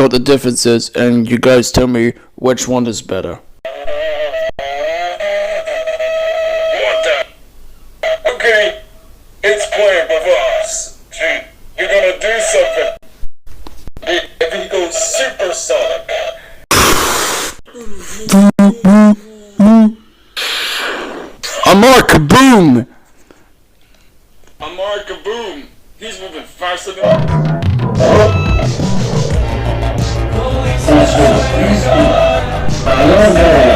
out the differences, and you guys tell me which one is better. What the? Okay, it's Player Boss. You're gonna do something. If he goes supersonic. Amar Kaboom! Amar Kaboom. He's moving faster than... Please be.